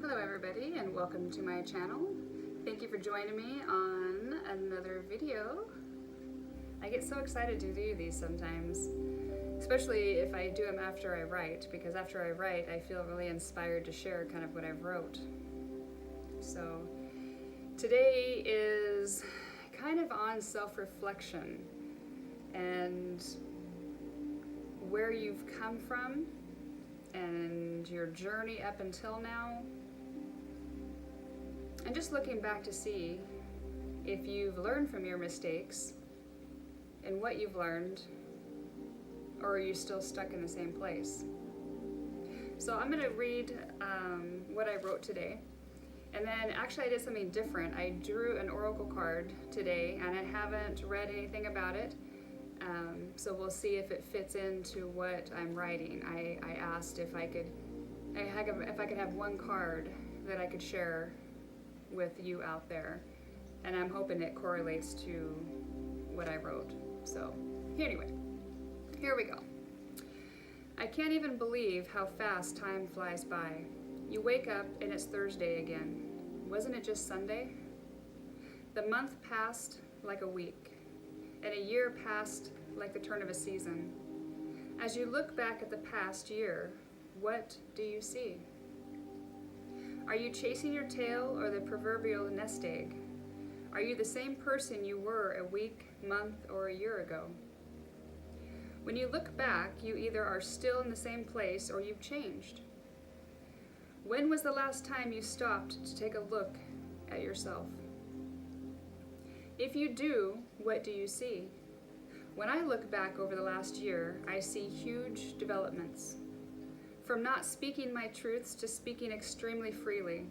Hello everybody and welcome to my channel. Thank you for joining me on another video. I get so excited to do these sometimes, especially if I do them after I write, because after I write I feel really inspired to share kind of what I've wrote. So today is kind of on self-reflection and where you've come from and your journey up until now, and just looking back to see if you've learned from your mistakes and what you've learned, or are you still stuck in the same place. So I'm going to read what I wrote today, and then actually I did something different. I drew an oracle card today and I haven't read anything about it. So we'll see if it fits into what I'm writing. I asked if I could have one card that I could share with you out there, and I'm hoping it correlates to what I wrote. So anyway, here we go. I can't even believe how fast time flies by. You wake up and it's Thursday again. Wasn't it just Sunday? The month passed like a week, and a year passed like the turn of a season. As you look back at the past year, what do you see? Are you chasing your tail or the proverbial nest egg? Are you the same person you were a week, month, or a year ago? When you look back, you either are still in the same place or you've changed. When was the last time you stopped to take a look at yourself? If you do, what do you see? When I look back over the last year, I see huge developments. From not speaking my truths to speaking extremely freely.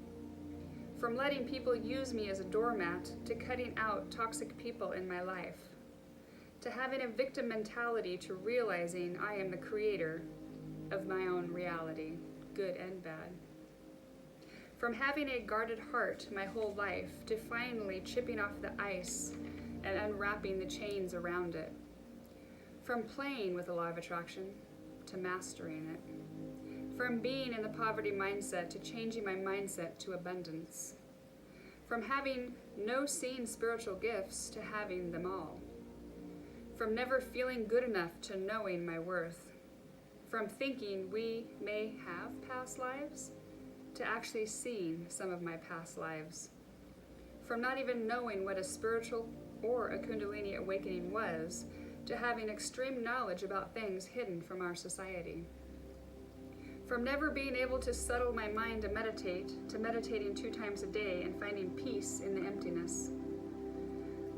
From letting people use me as a doormat to cutting out toxic people in my life. To having a victim mentality to realizing I am the creator of my own reality, good and bad. From having a guarded heart my whole life to finally chipping off the ice and unwrapping the chains around it. From playing with the law of attraction to mastering it. From being in the poverty mindset to changing my mindset to abundance. From having no seen spiritual gifts to having them all. From never feeling good enough to knowing my worth. From thinking we may have past lives to actually seeing some of my past lives. From not even knowing what a spiritual or a Kundalini awakening was, to having extreme knowledge about things hidden from our society. From never being able to settle my mind to meditating 2 times a day and finding peace in the emptiness.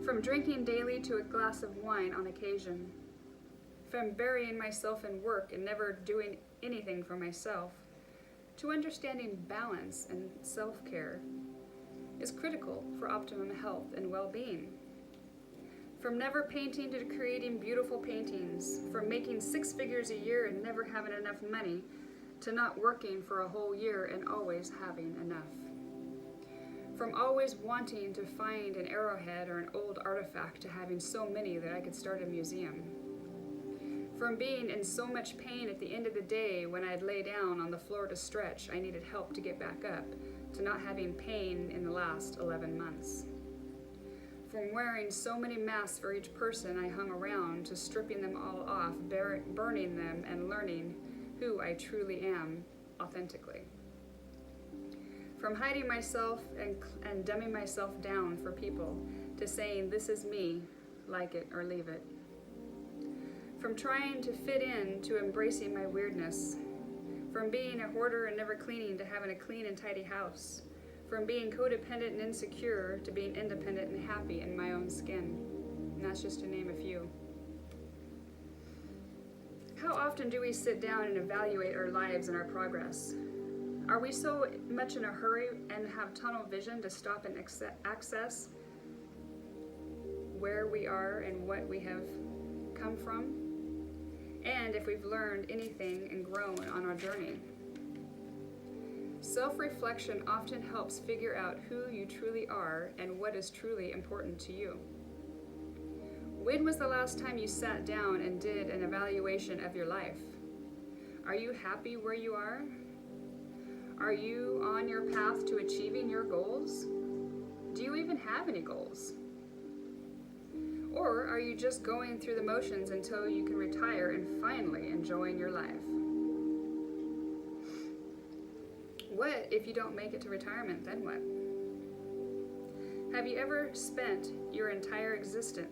From drinking daily to a glass of wine on occasion. From burying myself in work and never doing anything for myself, to understanding balance and self-care is critical for optimum health and well-being. From never painting to creating beautiful paintings, from making 6 figures a year and never having enough money, to not working for a whole year and always having enough. From always wanting to find an arrowhead or an old artifact to having so many that I could start a museum. From being in so much pain at the end of the day when I'd lay down on the floor to stretch, I needed help to get back up, to not having pain in the last 11 months. From wearing so many masks for each person I hung around to stripping them all off, burning them, and learning who I truly am authentically. From hiding myself and dumbing myself down for people to saying this is me, like it or leave it. From trying to fit in to embracing my weirdness. From being a hoarder and never cleaning to having a clean and tidy house. From being codependent and insecure to being independent and happy in my own skin. And that's just to name a few. How often do we sit down and evaluate our lives and our progress? Are we so much in a hurry and have tunnel vision to stop and access where we are and what we have come from? And if we've learned anything and grown on our journey? Self-reflection often helps figure out who you truly are and what is truly important to you. When was the last time you sat down and did an evaluation of your life? Are you happy where you are? Are you on your path to achieving your goals? Do you even have any goals? Or are you just going through the motions until you can retire and finally enjoying your life? What if you don't make it to retirement, then what? Have you ever spent your entire existence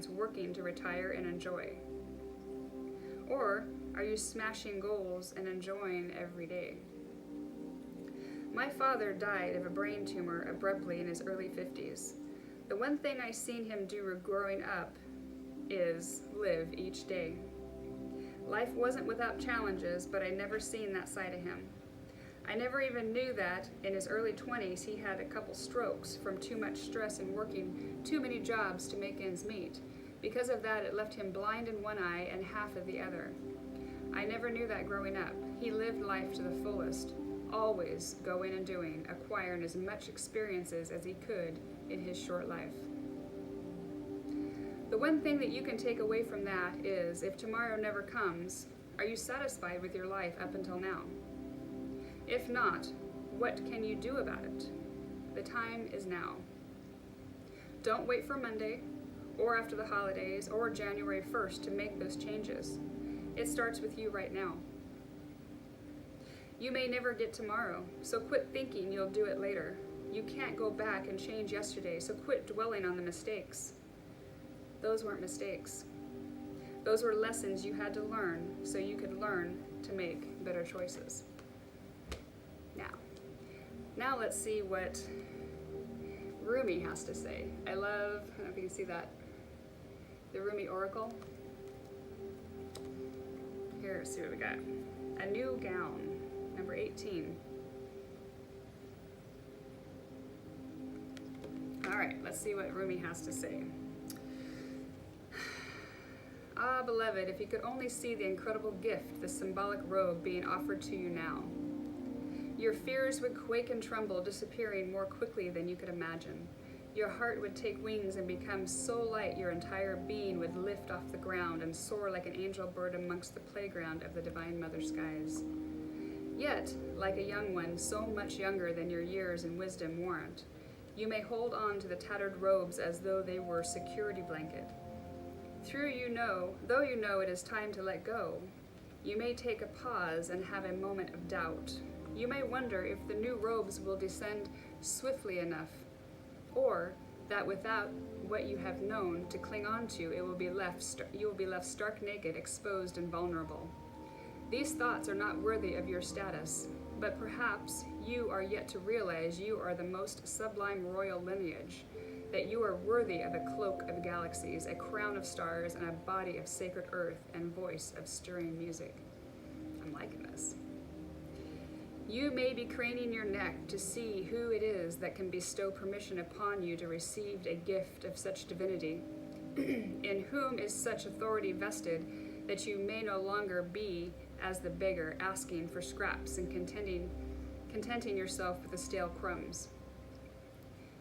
working to retire and enjoy? Or are you smashing goals and enjoying every day? My father died of a brain tumor abruptly in his early 50s. The one thing I seen him do growing up is live each day. Life wasn't without challenges, but I never seen that side of him. I never even knew that in his early 20s he had a couple strokes from too much stress and working too many jobs to make ends meet. Because of that, it left him blind in one eye and half of the other. I never knew that growing up. He lived life to the fullest, always going and doing, acquiring as much experiences as he could in his short life. The one thing that you can take away from that is, if tomorrow never comes, are you satisfied with your life up until now? If not, what can you do about it? The time is now. Don't wait for Monday, or after the holidays, or January 1st to make those changes. It starts with you right now. You may never get tomorrow, so quit thinking you'll do it later. You can't go back and change yesterday, so quit dwelling on the mistakes. Those weren't mistakes. Those were lessons you had to learn so you could learn to make better choices. Now let's see what Rumi has to say. I don't know if you can see that, the Rumi Oracle. Here, let's see what we got. A New Gown, number 18. All right, let's see what Rumi has to say. Ah, beloved, if you could only see the incredible gift, the symbolic robe being offered to you now. Your fears would quake and tremble, disappearing more quickly than you could imagine. Your heart would take wings and become so light your entire being would lift off the ground and soar like an angel bird amongst the playground of the Divine Mother skies. Yet, like a young one, so much younger than your years and wisdom warrant, you may hold on to the tattered robes as though they were a security blanket. Though you know it is time to let go, you may take a pause and have a moment of doubt. You may wonder if the new robes will descend swiftly enough, or that without what you have known to cling on to, you will be left stark naked, exposed, and vulnerable. These thoughts are not worthy of your status, but perhaps you are yet to realize you are the most sublime royal lineage, that you are worthy of a cloak of galaxies, a crown of stars, and a body of sacred earth, and voice of stirring music. I'm liking this. You may be craning your neck to see who it is that can bestow permission upon you to receive a gift of such divinity, in whom is such authority vested that you may no longer be as the beggar asking for scraps and contenting yourself with the stale crumbs.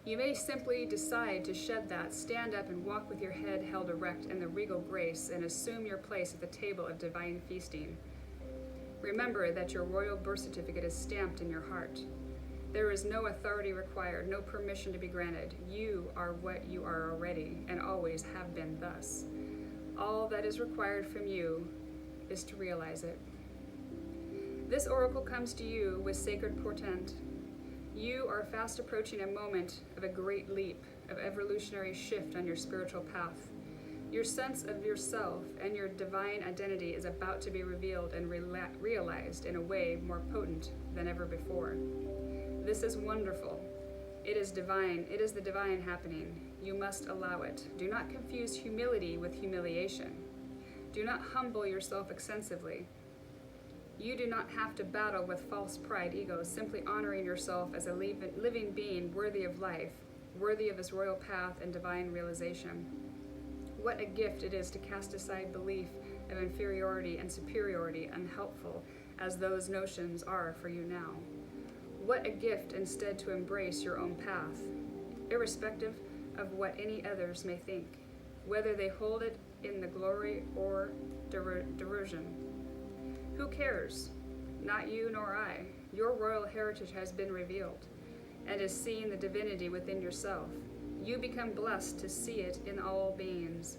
You may simply decide to shed that, stand up and walk with your head held erect in the regal grace and assume your place at the table of divine feasting. Remember that your royal birth certificate is stamped in your heart. There is no authority required, no permission to be granted. You are what you are already and always have been thus. All that is required from you is to realize it. This oracle comes to you with sacred portent. You are fast approaching a moment of a great leap, of evolutionary shift on your spiritual path. Your sense of yourself and your divine identity is about to be revealed and realized in a way more potent than ever before. This is wonderful. It is divine. It is the divine happening. You must allow it. Do not confuse humility with humiliation. Do not humble yourself excessively. You do not have to battle with false pride egos, simply honoring yourself as a living being worthy of life, worthy of his royal path and divine realization. What a gift it is to cast aside belief of inferiority and superiority, unhelpful as those notions are for you now. What a gift instead to embrace your own path, irrespective of what any others may think, whether they hold it in the glory or derision. Who Who cares? Not you nor I. Your royal heritage has been revealed and is seeing the divinity within yourself. You become blessed to see it in all beings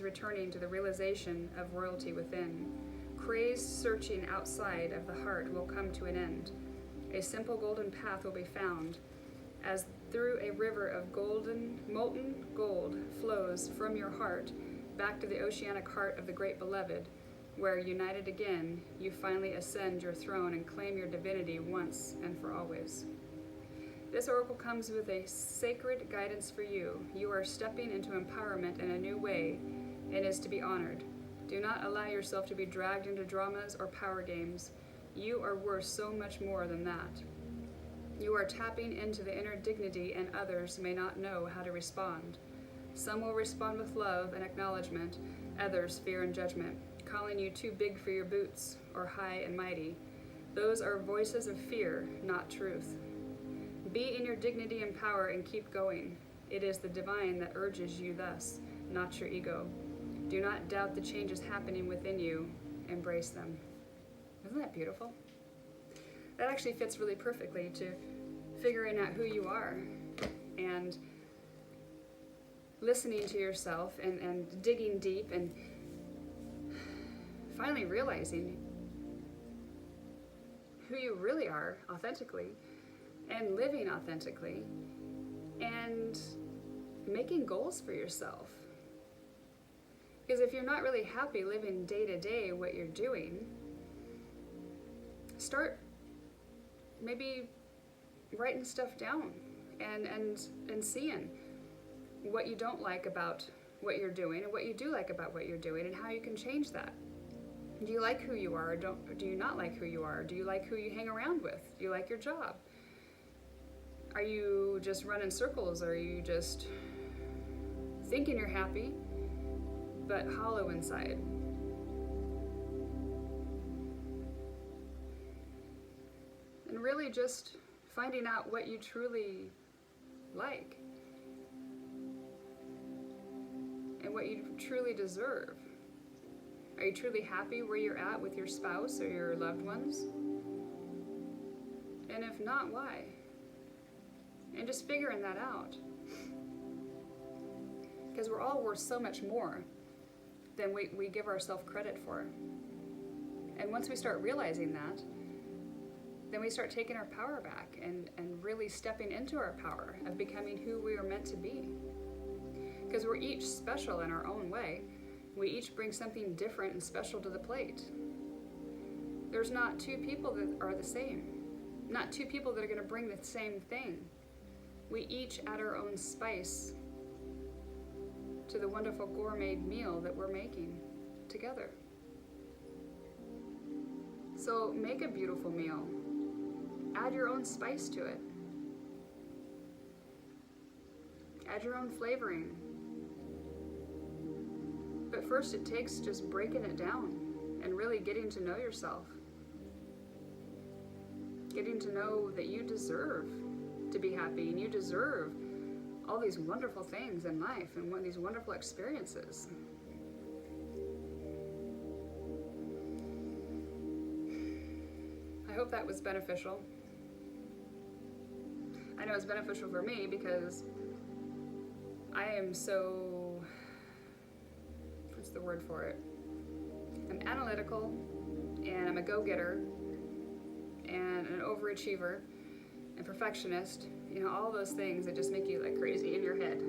returning to the realization of royalty within. Crazed searching outside of the heart will come to an end. A simple golden path will be found, as through a river of molten gold flows from your heart back to the oceanic heart of the great beloved, where, united again, you finally ascend your throne and claim your divinity once and for always. This oracle comes with a sacred guidance for you. You are stepping into empowerment in a new way and is to be honored. Do not allow yourself to be dragged into dramas or power games. You are worth so much more than that. You are tapping into the inner dignity, and others may not know how to respond. Some will respond with love and acknowledgement, others fear and judgment, calling you too big for your boots or high and mighty. Those are voices of fear, not truth. Be in your dignity and power and keep going. It is the divine that urges you thus, not your ego. Do not doubt the changes happening within you. Embrace them. Isn't that beautiful? That actually fits really perfectly to figuring out who you are and listening to yourself and digging deep and finally realizing who you really are authentically and living authentically and making goals for yourself. Because if you're not really happy living day to day what you're doing, start maybe writing stuff down and seeing what you don't like about what you're doing and what you do like about what you're doing and how you can change that. Do you like who you are or do you not like who you are? Do you like who you hang around with? Do you like your job? Are you just running circles? Are you just thinking you're happy but hollow inside? And really just finding out what you truly like and what you truly deserve. Are you truly happy where you're at with your spouse or your loved ones? And if not, why? And just figuring that out. Because we're all worth so much more than we give ourselves credit for. And once we start realizing that, then we start taking our power back and really stepping into our power of becoming who we are meant to be. Because we're each special in our own way. We each bring something different and special to the plate. There's not two people that are the same. Not two people that are going to bring the same thing. We each add our own spice to the wonderful gourmet meal that we're making together. So make a beautiful meal. Add your own spice to it. Add your own flavoring. But first it takes just breaking it down and really getting to know yourself. Getting to know that you deserve to be happy and you deserve all these wonderful things in life and these wonderful experiences. I hope that was beneficial. I know it's beneficial for me because I am so, what's the word for it? I'm analytical and I'm a go-getter and an overachiever and perfectionist, all those things that just make you like crazy in your head.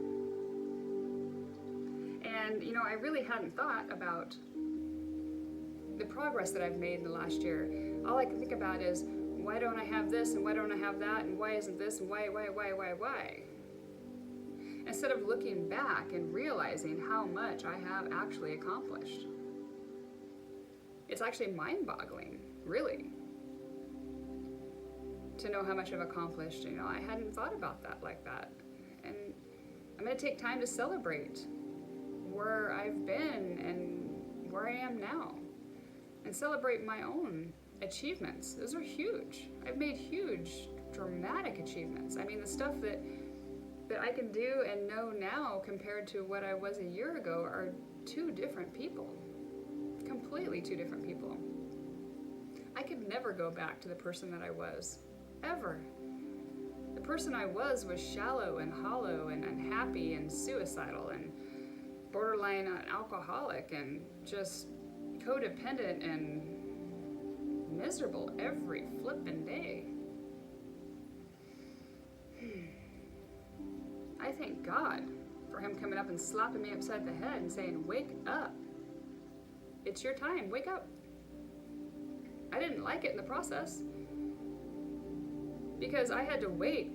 And, I really hadn't thought about the progress that I've made in the last year. All I can think about is, why don't I have this and why don't I have that and why isn't this and why? Instead of looking back and realizing how much I have actually accomplished. It's actually mind-boggling, really, to know how much I've accomplished. I hadn't thought about that like that. And I'm going to take time to celebrate where I've been and where I am now. And celebrate my own achievements. Those are huge. I've made huge, dramatic achievements. I mean, the stuff that I can do and know now compared to what I was a year ago are two different people. Completely two different people. never go back to the person that I was. Ever. The person I was shallow and hollow and unhappy and suicidal and borderline alcoholic and just codependent and miserable every flippin' day. I thank God for him coming up and slapping me upside the head and saying, wake up. It's your time, wake up. I didn't like it in the process because I had to wait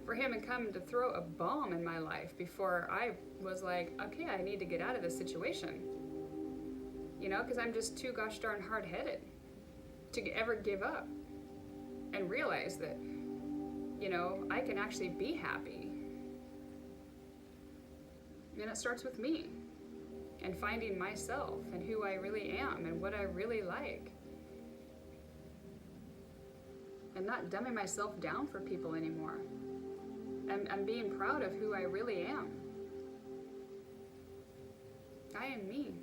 for him to come to throw a bomb in my life before I was like, okay, I need to get out of this situation. You know, because I'm just too gosh darn hard-headed to ever give up and realize that, you know, I can actually be happy. And it starts with me and finding myself and who I really am and what I really like. And not dumbing myself down for people anymore. I'm being proud of who I really am. I am me.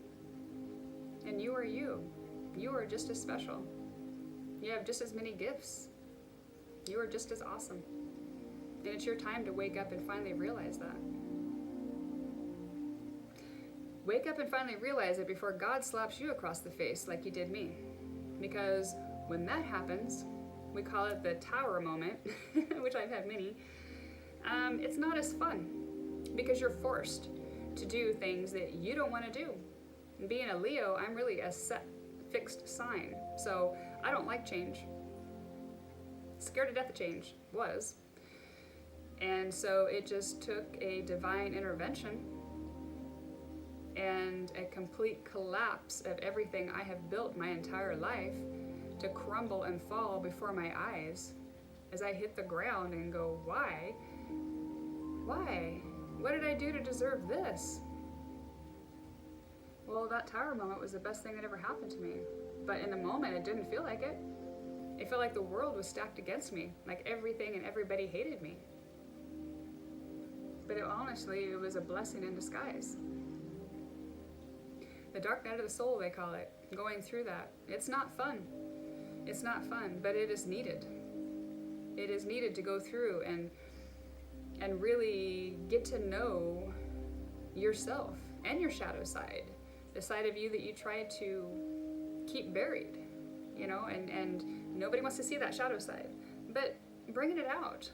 And you are you. You are just as special. You have just as many gifts. You are just as awesome. And it's your time to wake up and finally realize that. Wake up and finally realize it before God slaps you across the face like he did me. Because when that happens, we call it the tower moment, which I've had many, it's not as fun because you're forced to do things that you don't want to do. And being a Leo, I'm really a set, fixed sign. So I don't like change. Scared to death of change, was. And so it just took a divine intervention and a complete collapse of everything I have built my entire life to crumble and fall before my eyes as I hit the ground and go, why? Why? What did I do to deserve this? Well, that tower moment was the best thing that ever happened to me. But in the moment, it didn't feel like it. It felt like the world was stacked against me, like everything and everybody hated me. But honestly, it was a blessing in disguise. The dark night of the soul, they call it, going through that. It's not fun. It's not fun, but it is needed. It is needed to go through and really get to know yourself and your shadow side, the side of you that you try to keep buried, you know, and nobody wants to see that shadow side, but bringing it out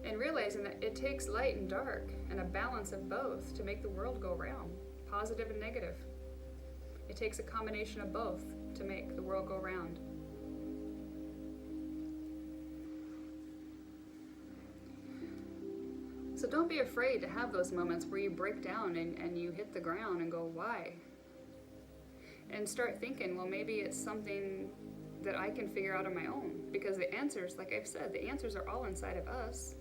and realizing that it takes light and dark and a balance of both to make the world go round, positive and negative. It takes a combination of both to make the world go round. So don't be afraid to have those moments where you break down and you hit the ground and go, why? And start thinking, well, maybe it's something that I can figure out on my own. Because the answers, like I've said, the answers are all inside of us.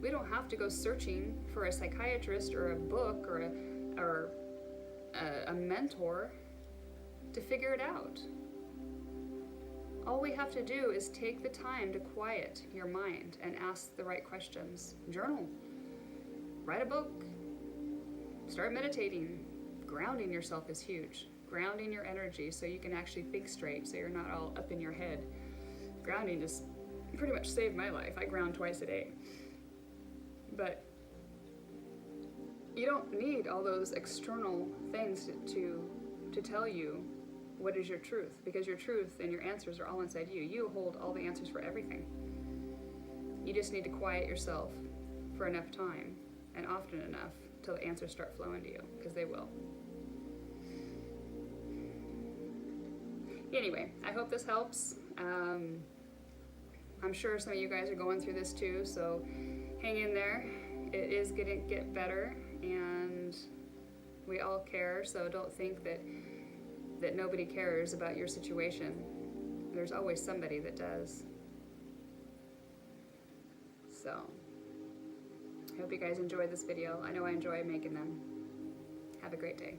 We don't have to go searching for a psychiatrist or a book or a mentor to figure it out. All we have to do is take the time to quiet your mind and ask the right questions. Journal. Write a book. Start meditating. Grounding yourself is huge. Grounding your energy so you can actually think straight, so you're not all up in your head. Grounding just pretty much saved my life. I ground twice a day. But you don't need all those external things to tell you what is your truth, because your truth and your answers are all inside you. You hold all the answers for everything. You just need to quiet yourself for enough time and often enough till the answers start flowing to you, because they will. Anyway, I hope this helps. I'm sure some of you guys are going through this too, so hang in there. It is going to get better, and we all care, so don't think that nobody cares about your situation. There's always somebody that does. So, I hope you guys enjoyed this video. I know I enjoy making them. Have a great day.